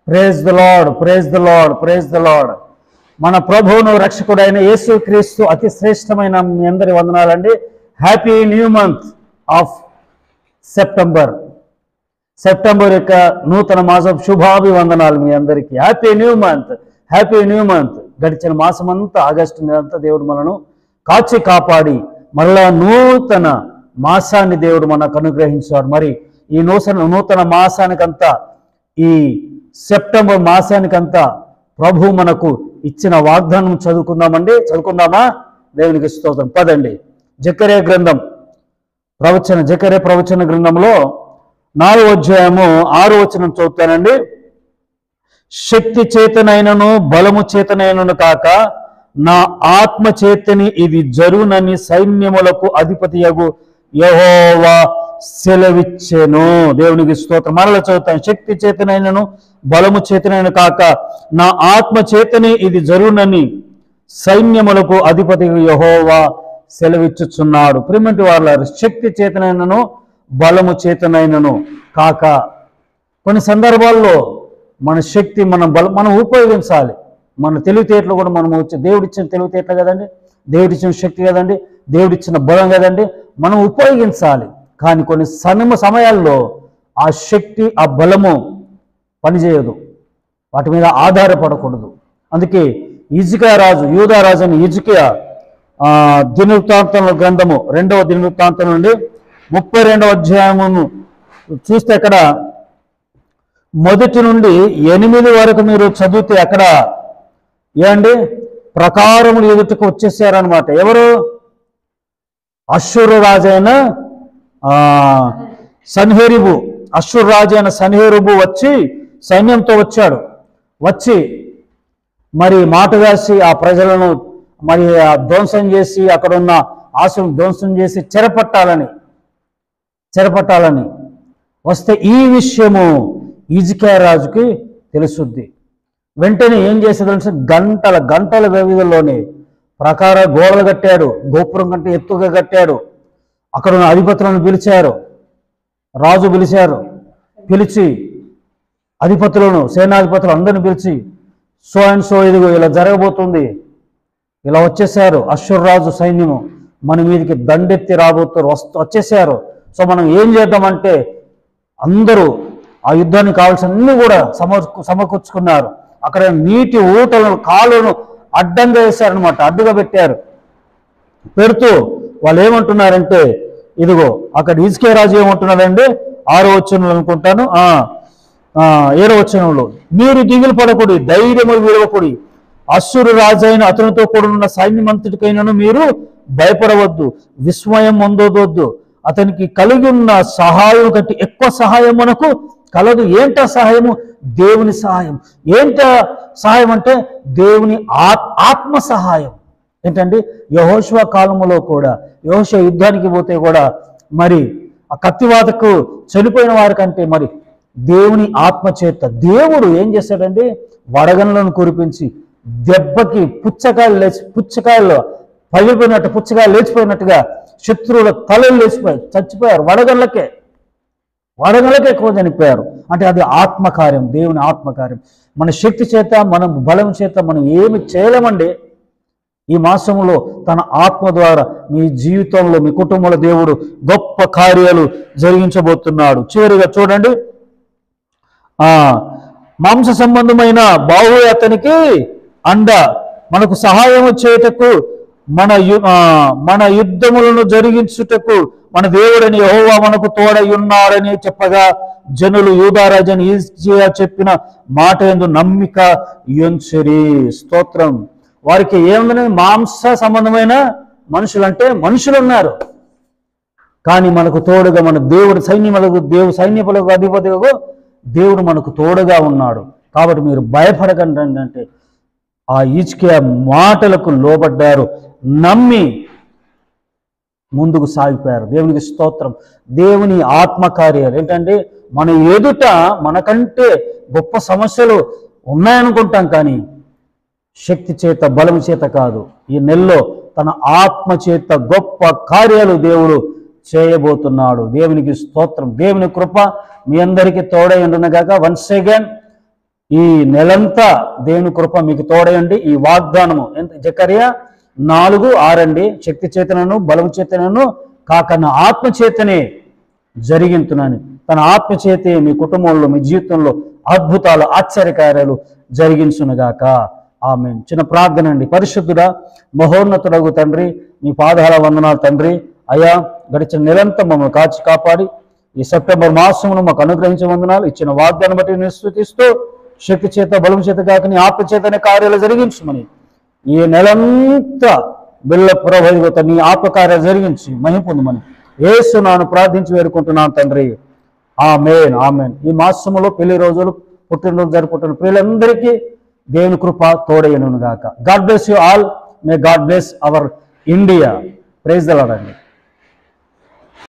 Praise the Lord, praise the Lord, praise the Lord. మన ప్రభువును రక్షకుడైన యేసు క్రీస్తు అతి శ్రేష్టమైన మీ అందరి వందనాలండి. Happy new month of September. September యొక్క నూతన మాసం శుభాభివందనాలు మీ అందరికీ. Happy new month, happy new month. గడిచిన మాసం అంతా, ఆగస్టు నెలంతా దేవుడు మనను కాచి కాపాడి మళ్ళా నూతన మాసాన్ని దేవుడు మనకు అనుగ్రహించాడు. మరి ఈ నూతన మాసానికంతా, ఈ సెప్టెంబర్ మాసానికంతా ప్రభు మనకు ఇచ్చిన వాగ్దానం చదువుకుందామా? దేవునికి స్తోత్రం. పదండి. జకర్యా ప్రవచన గ్రంథంలో 4వ అధ్యాయము 6వ వచనం చదువుతానండి. శక్తి చేతనైనను బలము చేతనైనను కాక నా ఆత్మ చేతని ఇది జరుగునని సైన్యములకు అధిపతియగు యెహోవా సెలవిచ్చెను. దేవునికి స్తోత్రం. మరలా చదువుతాను. శక్తి చేతనైనను బలము చేతనైన కాక నా ఆత్మ చేతని ఇది జరుగునని సైన్యములకు అధిపతి యెహోవా సెలవిచ్చుచున్నాడు. ప్రియమైన వారలారా, శక్తి చేతనైనను బలము చేతనైనను కాక, కొన్ని సందర్భాల్లో మన శక్తి, మనం ఉపయోగించాలి. మన తెలివితేటలు కూడా మనం దేవుడిచ్చిన తెలివితేటలు కదండి, దేవుడిచ్చిన శక్తి కదండి, దేవుడిచ్చిన బలం కదండి, మనం ఉపయోగించాలి. కానీ కొన్ని సమయాల్లో ఆ శక్తి, ఆ బలము పనిచేయదు, వాటి మీద ఆధారపడకూడదు. అందుకే యూదారాజు అని హిజ్కియా దినవృత్తాంతముల గ్రంథము 2వ దినవృత్తాంతం నుండి 32వ అధ్యాయమును చూస్తే అక్కడ 1 నుండి 8 వరకు మీరు చదివితే అక్కడ ప్రకారములు ఎదుటకు వచ్చేసారనమాట. ఎవరు? అశ్షూరు రాజైన సన్హెరీబు వచ్చి సైన్యంతో వచ్చి మరి మాట వేసి ఆ ప్రజలను మరి ధ్వంసం చేసి, అక్కడ ఉన్న ఆశను ధ్వంసం చేసి చెరపట్టాలని వస్తే ఈ విషయము హిజ్కియా రాజుకి తెలుసుద్ది. వెంటనే ఏం చేసేదంటే గంటల వ్యవధిలోనే గోడలు కట్టాడు, గోపురం కంటే ఎత్తుగా కట్టాడు. అక్కడ ఉన్న అధిపతులను రాజు పిలిచి అధిపతులను, సేనాధిపతులు అందరిని పిలిచి, సో అండ్ సో ఇదిగో ఇలా జరగబోతుంది, ఇలా వచ్చేసారు, అశ్షూరు రాజు సైన్యము మన మీదకి దండెత్తి వచ్చేసారు. సో మనం ఏం చేద్దామంటే అందరూ ఆ యుద్ధానికి కావాల్సిన అన్ని కూడా సమకూర్చుకున్నారు. అక్కడ నీటి ఊటలను, కాలును అడ్డంగా వేశారనమాట, అడ్డుగా పెడుతూ వాళ్ళు ఏమంటున్నారంటే, ఇదిగో అక్కడ హిజ్కియా రాజు ఏమంటున్నారంటే 6వ వచనంలో అనుకుంటాను, 7వ వచనంలో, మీరు దిగులు పడకుడి, ధైర్యము విడవకుడి, అశ్షూరు రాజు అయిన అతనితో కూడిన సైన్యమంతటికైనను మీరు భయపడవద్దు, విస్మయం పొందవద్దు. అతనికి కలిగి ఉన్న సహాయం కంటే ఎక్కువ సహాయం మనకు కలదు. ఏంటా సహాయము? దేవుని సహాయం. ఏంటా సహాయం అంటే దేవుని ఆత్మ సహాయం. ఏంటండి? యెహోషువ కాలంలో కూడా, యెహోషువ యుద్ధానికి పోతే కూడా మరి ఆ కత్తివాతకు చనిపోయిన వారి కంటే మరి దేవుని ఆత్మ చేత దేవుడు ఏం చేశాడండి? వడగండ్లను కురిపించి దెబ్బకి పుచ్చకాయలు పగిలిపోయినట్టు, పుచ్చకాయలు లేచిపోయినట్టుగా శత్రువుల తలలు చచ్చిపోయారు. వడగండ్లకే ఎక్కువ చనిపోయారు. అంటే అది ఆత్మకార్యం, దేవుని ఆత్మకార్యం. మన శక్తి చేత, మన బలం చేత మనం ఏమి చేయలేమండి. ఈ మాసంలో తన ఆత్మ ద్వారా మీ జీవితంలో, మీ కుటుంబంలో దేవుడు గొప్ప కార్యాలు జరిగించబోతున్నాడు. చివరిగా చూడండి, మాంస సంబంధమైన బాహు అతనికి అండ, మనకు సహాయం చేయుటకు, మన యుద్ధములను జరిగించుటకు మన దేవుడని యెహోవా మనకు తోడయున్నాడని చెప్పగా జనులు యూదారాజని హిజ్కియా చెప్పిన మాట యందు నమ్మిక యుంచిరి. స్తోత్రం. వారికి ఏముందని? మాంస సంబంధమైన మనుషులంటే మనుషులు ఉన్నారు, కానీ మనకు తోడుగా మన దేవుడు సైన్యములకు అధిపతిగా దేవుడు మనకు తోడుగా ఉన్నాడు. కాబట్టి మీరు భయపడకండి. అంటే ఆ హిజ్కియా మాటలకు లోబడ్డారు, నమ్మి ముందుకు సాగిపోయారు. దేవునికి స్తోత్రం. దేవుని ఆత్మకార్యాలు ఏంటంటే, మన ఎదుట మనకంటే గొప్ప సమస్యలు ఉన్నాయనుకుంటాం, కానీ శక్తి చేత, బలం చేత కాదు. ఈ నెలలో తన ఆత్మ చేత గొప్ప కార్యాలు దేవుడు చేయబోతున్నాడు. దేవునికి స్తోత్రం. దేవుని కృప మీ అందరికీ తోడై ఉండునుగాక. వన్స్ అగైన్ ఈ నెలంతా దేవుని కృప మీకు తోడయండి. ఈ వాగ్దానము జకర్యా 4:6 అండి. శక్తి చేతనను బలము చేతనను కాక నా ఆత్మ చేతనే జరిగించునని. తన ఆత్మ చేతే మీ కుటుంబంలో మీ జీవితంలో అద్భుతాలు ఆశ్చర్యకార్యాలు జరిగించునుగాక. ఆమేన్. చిన్న ప్రార్థన అండి. పరిశుద్ధుడా మహోన్నతుడగు తండ్రి, మీ పాదాల వందనాలు తండ్రి. అయ్యా, గడిచిన నెలంతా మమ్మల్ని కాచి కాపాడి ఈ సెప్టెంబర్ మాసమును మాకు అనుగ్రహించే వందనాలు. ఇచ్చిన వాగ్దానం బట్టి నేను స్తుతిస్తూ శక్తి చేత బలం చేత కాక నీ ఆత్మ చేతనే కార్యాలు జరిగించమని ఈ నెలంతా బిళ్ళ ప్రభావిత నీ ఆత్మకార్యాలు జరిగించి మహిమ పొందమని యేసు నాను ప్రార్థించి వేడుకుంటున్నాను తండ్రి. ఆమేన్, ఆమేన్. ఈ మాసములో పెళ్లి రోజులు పుట్టినరోజు జరుపుకుంటున్న ప్రియులందరికీ దేవుని కృప తోడయ్యను గాక. God bless you all. May God bless our India. Praise the Lord అండి.